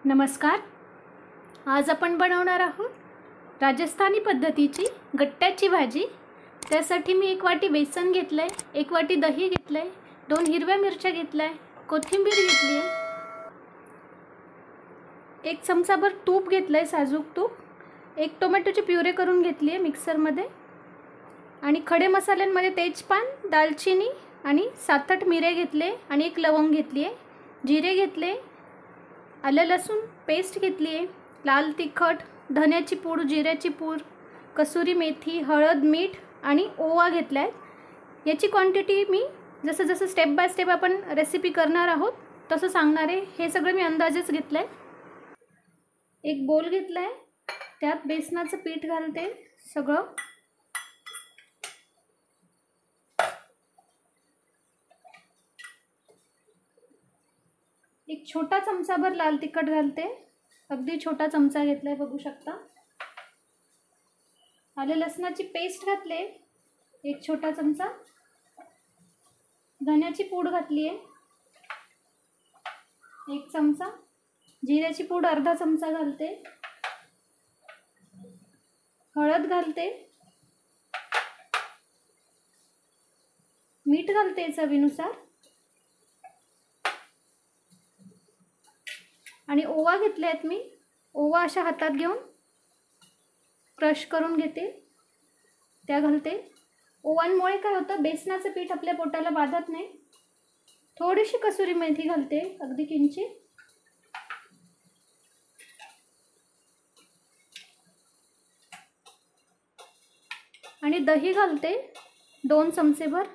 नमस्कार. आज आपण बनवणार आहोत राजस्थानी पद्धतीची गट्ट्याची भाजी. त्यासाठी मी 1 वाटी बेसन घेतलंय, 1 वाटी दही घेतलंय, 2 हिरव्या मिरच्या घेतलाय, कोथिंबीर घेतली आहे, 1 चमचाभर तूप घेतलंय, साजूक तूप, 1 टोमॅटोची प्युरे करून घेतली आहे मिक्सरमध्ये, आणि खडे मसाल्यांमध्ये तेजपान, दालचिनी आणि 7-8 मिरे घेतले आणि 1 लवंग घेतली आहे, जिरे घेतले, आलं लसूण पेस्ट घेतली आहे, लाल तिखट, धन्याची पूड, जिऱ्याची पूड, कसुरी मेथी, हळद, मीठ आणि ओवा घेतला आहे. याची क्वांटिटी मी जसं जसं स्टेप बाय स्टेप आपण रेसिपी करणार आहोत तसं सांगणार आहे. हे सगळं मी अंदाजेच घेतलं आहे. एक बोल घेतला आहे, त्यात बेसनाचं पीठ घालते सगळं. एक छोटा चमचाभर लाल तिखट घालते, अगदी छोटा चमचा घेतलाय, बघू शकता. आले लसणाची पेस्ट घातले 1 छोटा चमचा, धन्याची पूड घातली आहे 1 चमचा, जिऱ्याची पूड अर्धा चमचा घालते, हळद घालते, मीठ घालते चवीनुसार, आणि ओवा घेतले आहेत मी. ओवा अशा हातात घेऊन क्रश करून घेते, त्या घालते. ओव्यांमुळे काय होतं, बेसनाचं पीठ आपल्या पोटाला बाधत नाही. थोडीशी कसुरी मेथी घालते, अगदी किंचित, आणि दही घालते 2 चमचेभर,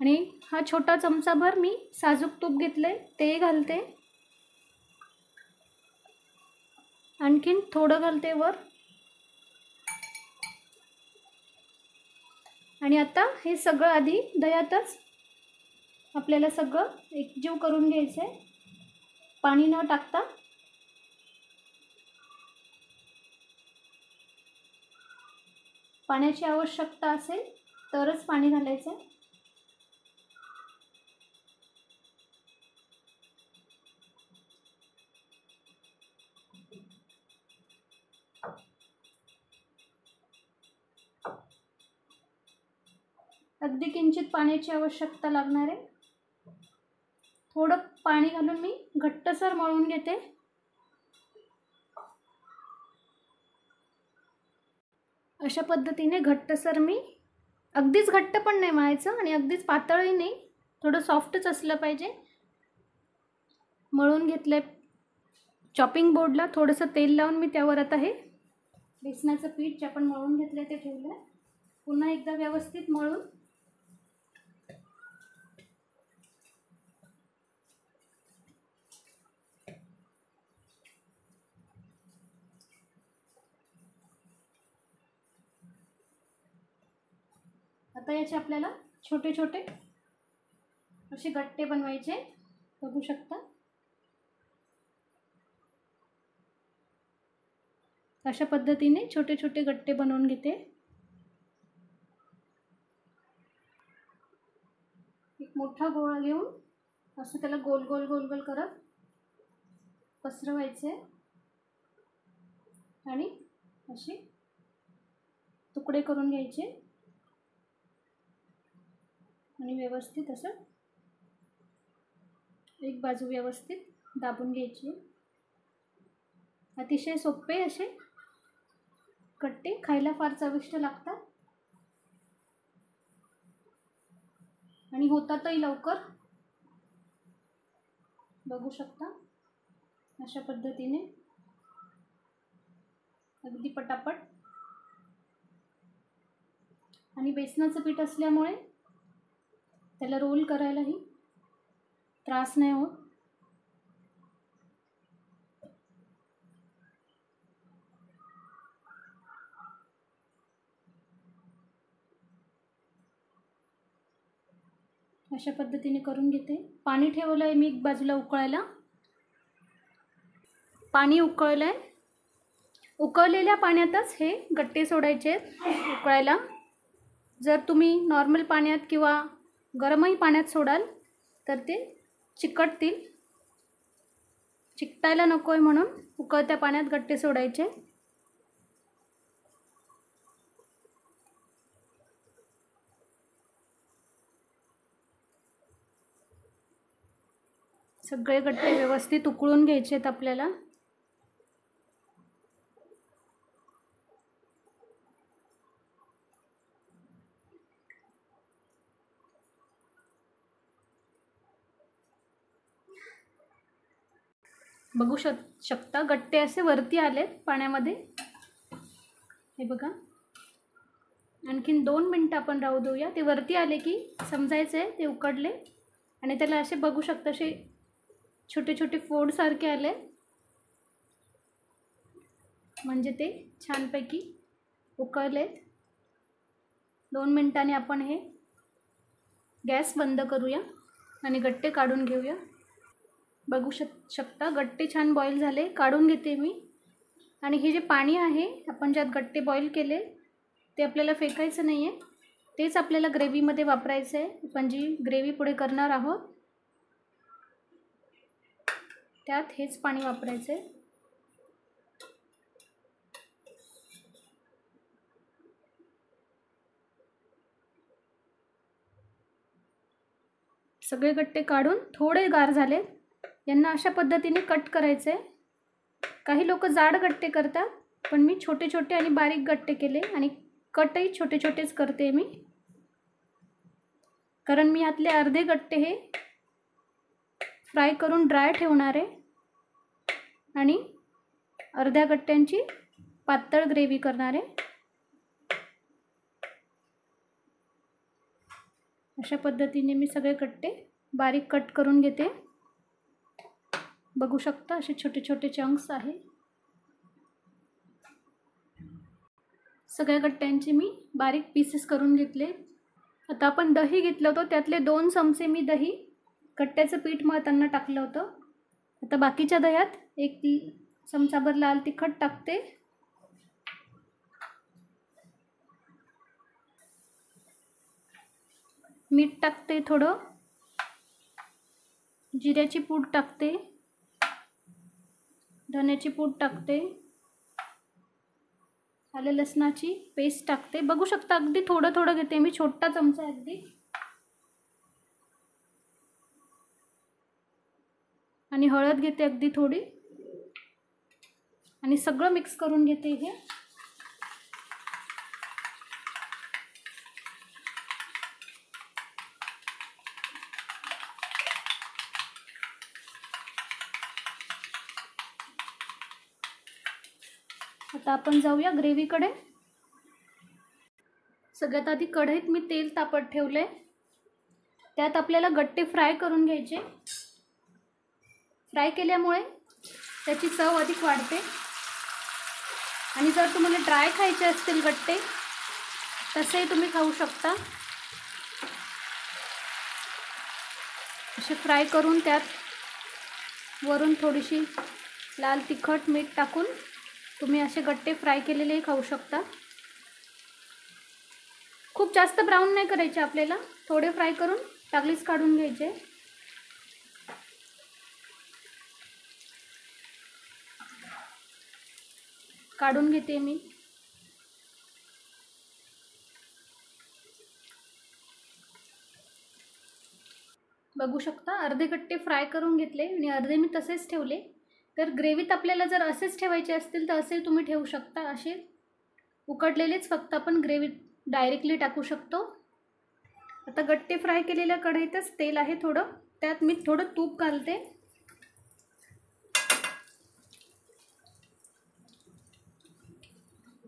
आणि हा छोटा चमचाभर मी साजूक तूप घेतले ते घालते, आणखीन थोडं घालते वर. आणि आता हे सगळं आधी दह्यातच आपल्याला सगळं एकजीव करून घ्यायचं आहे, पाणी न टाकता. पाण्याची आवश्यकता असेल तरच पाणी घालायचं आहे. अगदी किंचित पाण्याची आवश्यकता लागणार आहे. थोडं पाणी घालून मी घट्टसर मळून घेते. अशा पद्धतीने घट्टसर मी, अगदीच घट्ट पण नाही मळायचं आणि अगदीच पातळही नाही, थोडं सॉफ्टच असलं पाहिजे, मळून घेतलंय. चॉपिंग बोर्डला थोडंसं तेल लावून मी त्यावर आता हे बेसनाचं पीठ जे आपण मळून घेतलं ते ठेवलं. पुन्हा एकदा व्यवस्थित मळून आता याचे आपल्याला छोटे छोटे असे गट्टे बनवायचे, बघू शकता. अशा पद्धतीने छोटे छोटे गट्टे बनवून घेते. एक मोठा गोळा घेऊन असं त्याला गोल गोल गोल गोल करत पसरवायचे आणि असे तुकडे करून घ्यायचे आणि व्यवस्थित असं एक बाजू व्यवस्थित दाबून घ्यायची. अतिशय सोपे असे गट्टे, खायला फार चविष्ट लागतात आणि होतातही लवकर, बघू शकता. अशा पद्धतीने अगदी पटापट, आणि बेसनाचं पीठ असल्यामुळे त्याला रोल करायलाही त्रास नाही होत. अशा पद्धतीने करून घेते. पाणी ठेवलं आहे मी एक बाजूला उकळायला. पाणी उकळलं आहे. उकळलेल्या पाण्यातच हे गट्टे सोडायचे उकळायला. जर तुम्ही नॉर्मल पाण्यात किंवा गरमही पाण्यात सोडाल तर ते चिकटतील. चिकटायला नको आहे म्हणून उकळत्या पाण्यात गट्टे सोडायचे. सगळे गट्टे व्यवस्थित उकळून घ्यायचे आहेत आपल्याला. बघू शकता गट्टे असे वरती आलेत पाण्यामध्ये. हे बघा. आणखीन 2 मिनटं आपण राहू देऊया. ते वरती आले की समजायचं आहे ते उकडले. आणि त्याला असे बघू शकता असे छोटे छोटे फोड सारखे आले, म्हणजे ते छानपैकी उकळलेत. 2 मिनिटांनी आपण हे गॅस बंद करूया आणि गट्टे काढून घेऊया. बघू शकता गट्टे छान बॉईल झाले. काढून घेते मी. आणि हे जे पाणी आहे आपण ज्यात गट्टे बॉईल केले ते आपल्याला फेकायचं नाही आहे. तेच आपल्याला ग्रेव्हीमध्ये वापरायचं आहे. आपण जी ग्रेव्ही पुढे करणार आहोत त्यात हेच पाणी वापरायचं आहे. सगळे गट्टे काढून थोडे गार झाले. यांना अशा पद्धतीने कट करायचे. काही लोक जाड गट्टे करतात, पण मी छोटे छोटे आणि बारीक गट्टे केले आणि कटही छोटे छोटेच करते मी, कारण मी यातले अर्धे गट्टे हे फ्राय करून ड्राय ठेवणार आहे आणि अर्ध्या गट्ट्यांची पातळ ग्रेव्ही करणार आहे. अशा पद्धतीने मी सगळे गट्टे बारीक कट करून घेते. बघू शकता असे छोटे छोटे चंक्स आहे. सगळ्या गट्ट्यांचे मी बारीक पीसेस करून घेतले. आता आपण दही घेतलं होतं त्यातले 2 चमचे मी दही गट्ट्याचं पीठ मळताना टाकलं होतं. आता बाकीच्या दह्यात 1 चमचाभर लाल तिखट टाकते. मीठ टाकते थोडं. जिऱ्याची पूड टाकते. धण्याची पूड टाकते. आले लसणाची पेस्ट टाकते. बघू शकता अगदी थोडं थोडं घेते मी, छोटा चमचा अगदी. आणि हळद घेते अगदी थोडी आणि सगळं मिक्स करून घेते हे. आता आपण जाऊया ग्रेव्हीकडे. सगळ्यात आधी कढईत मी तेल तापत ठेवले. त्यात आपल्याला गट्टे फ्राय करून घ्यायचे. फ्राय केल्यामुळे त्याची चव अधिक वाढते. आणि जर तुम्हाला ड्राय खायचे असतील गट्टे तसेही तुम्ही खाऊ शकता. असे फ्राय करून त्यात वरून थोडीशी लाल तिखट मीठ टाकून तुम्ही असे गट्टे फ्राय केलेले खाऊ शकता. खूप जास्त ब्राऊन नाही करायचे आपल्याला, थोडे फ्राय करून टाकलीच काढून घ्यायचे. काढून घेते मी. बघू शकता अर्धे गट्टे फ्राय करून घेतले आणि अर्धे मी तसेच ठेवले. तर ग्रेव्हीत आपल्याला जर असेच ठेवायचे असतील तर असे तुम्ही ठेवू शकता. असे उकडलेलेच फक्त आपण ग्रेव्हीत डायरेक्टली टाकू शकतो. आता गट्टे फ्राय केलेल्या कढईतच तेल आहे थोडं, त्यात मी थोडं तूप घालते.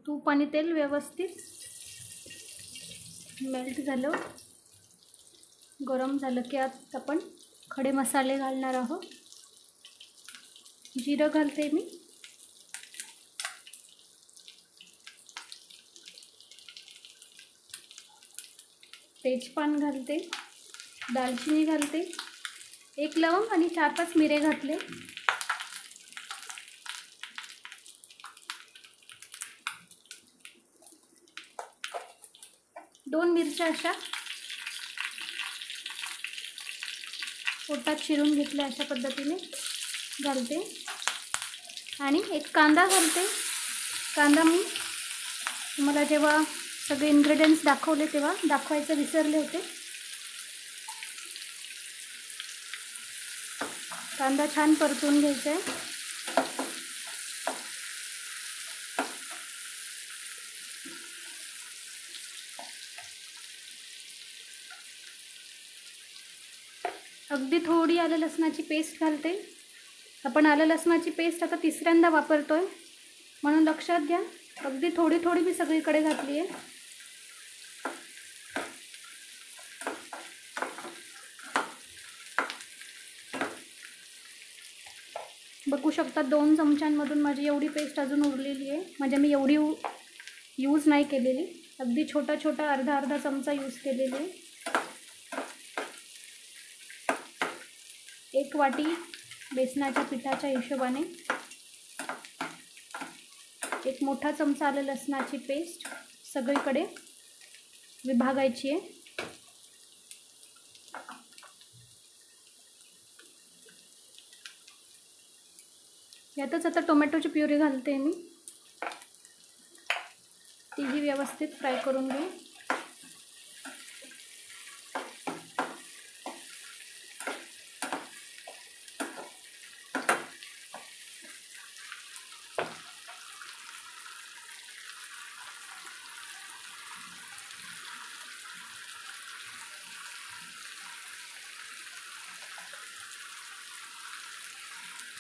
तूप आणि तेल व्यवस्थित मेल्ट झालं, गरम झालं की आत आपण खडे मसाले घालणार आहोत. जिरं घालते मी. तेजपान घालते. दालचिनी घालते. 1 लवंग आणि 4-5 मिरे घातले. दोन मिरच्या अशा पोटात शिरून घेतलं अशा पद्धतीने घालते आणि एक कांदा घालते. कांदा मी तुम्हाला जेव्हा सगळे इन्ग्रेडियंट्स दाखवले तेव्हा दाखवायचं विसरले होते. कांदा छान परतून घ्यायचा आहे. अगदी थोडी आलं लसणाची पेस्ट घालते. आपण आलं लसणाची पेस्ट आता तिसऱ्यांदा वापरतोय म्हणून लक्षात घ्या. अगदी थोडी थोडी मी सगळीकडे घातली आहे. बघू शकता 2 चमच्यांमधून माझी एवढी पेस्ट अजून उरलेली आहे. म्हणजे मी एवढी यूज नाही केलेली, अगदी छोटा छोटा अर्धा चमचा यूज केलेली आहे. 1 वाटी बेसनाच्या पिठाच्या हिशोबाने 1 मोठा चमचा आलं लसणाची पेस्ट सगळीकडे विभागायची आहे. यातच आता टोमॅटोची प्युरी घालते मी. तीही व्यवस्थित फ्राय करून घेऊ.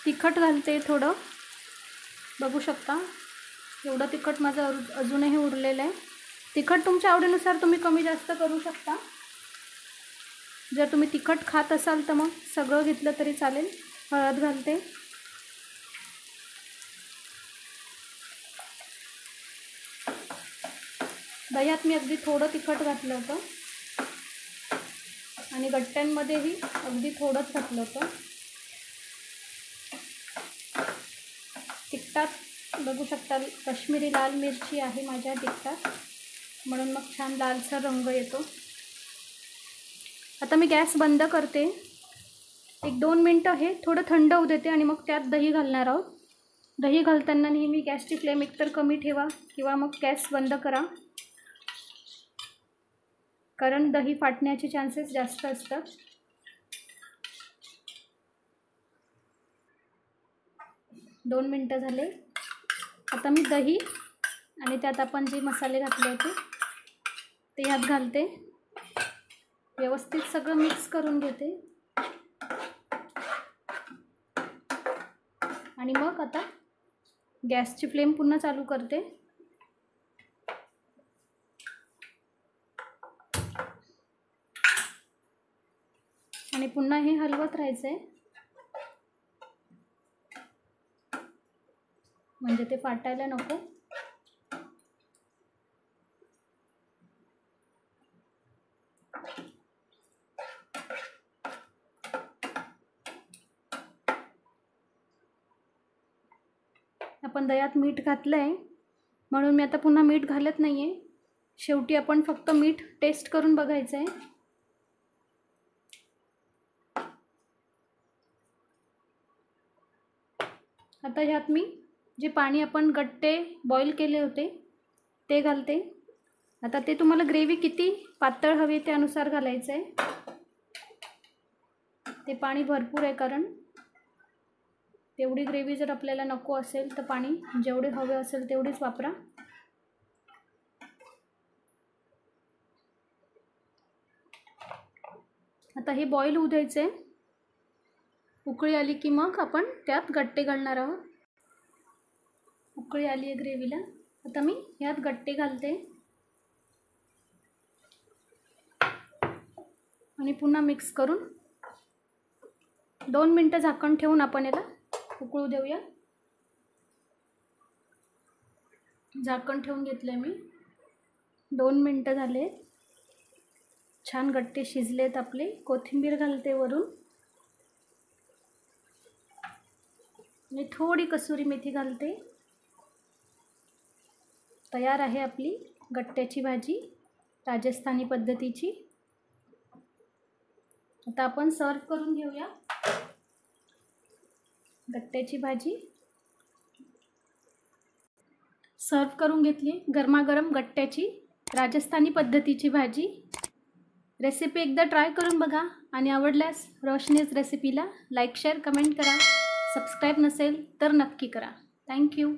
तिखट घालते थोडं. बघू शकता एवढं तिखट माझं अजूनही उरलेलं आहे. तिखट तुमच्या आवडीनुसार तुम्ही कमी जास्त करू शकता. जर तुम्ही तिखट खात असाल तर मग सगळं घेतलं तरी चालेल. हळद घालते. दह्यात मी अगदी थोडं तिखट घातलं होतं आणि गट्ट्यांमध्येही अगदी थोडंच घातलं होतं. तिखटात बघू शकता काश्मीरी लाल मिरची आहे माझ्या तिखटात, म्हणून मग छान लालसर रंग येतो. आता मी गॅस बंद करते. 1-2 मिनटं हे थोडं थंड होऊ देते आणि मग त्यात दही घालणार आहोत. दही घालताना नेहमी गॅसची फ्लेम एकतर कमी ठेवा किंवा मग गॅस बंद करा, कारण दही फाटण्याचे चान्सेस जास्त असतात. दोन मिनटं झाले. आता मी दही आणि त्यात आपण जे मसाले घातले होते ते यात घालते. व्यवस्थित सगळं मिक्स करून घेते आणि मग आता गॅसची फ्लेम पुन्हा चालू करते. आणि पुन्हा हे हलवत राहायचं आहे, म्हणजे ते फाटायला नको. आपण दह्यात मीठ घातलं आहे म्हणून मी आता पुन्हा मीठ घालत नाही आहे. शेवटी आपण फक्त मीठ टेस्ट करून बघायचं आहे. आता ह्यात मी जे पाणी आपण गट्टे बॉईल केले होते ते घालते. आता ते तुम्हाला ग्रेव्ही किती पातळ हवी त्यानुसार घालायचं आहे. ते पाणी भरपूर आहे, कारण तेवढी ग्रेव्ही जर आपल्याला नको असेल तर पाणी जेवढे हवे असेल तेवढीच वापरा. आता हे बॉईल होऊ द्यायचे. उकळी आली की मग आपण त्यात गट्टे घालणार आहोत. उकळी आली आहे ग्रेव्हीला. आता मी यात गट्टे घालते आणि पुन्हा मिक्स करून 2 मिनटं झाकण ठेवून आपण याला उकळू देऊया. झाकण ठेवून घेतले मी. 2 मिनटं झाले. छान गट्टे शिजलेत आपले. कोथिंबीर घालते वरून आणि थोडी कसुरी मेथी घालते. तयार आहे आपली गट्ट्याची भाजी राजस्थानी पद्धतीची. आता आपण सर्व करून घेऊया गट्ट्याची भाजी. सर्व करून घेतली गरमागरम गट्ट्याची राजस्थानी पद्धतीची भाजी. रेसिपी एकदा ट्राय करून बघा आणि आवडल्यास रोशनीज रेसिपीला लाईक शेअर कमेंट करा. सबस्क्राईब नसेल तर नक्की करा. थँक्यू.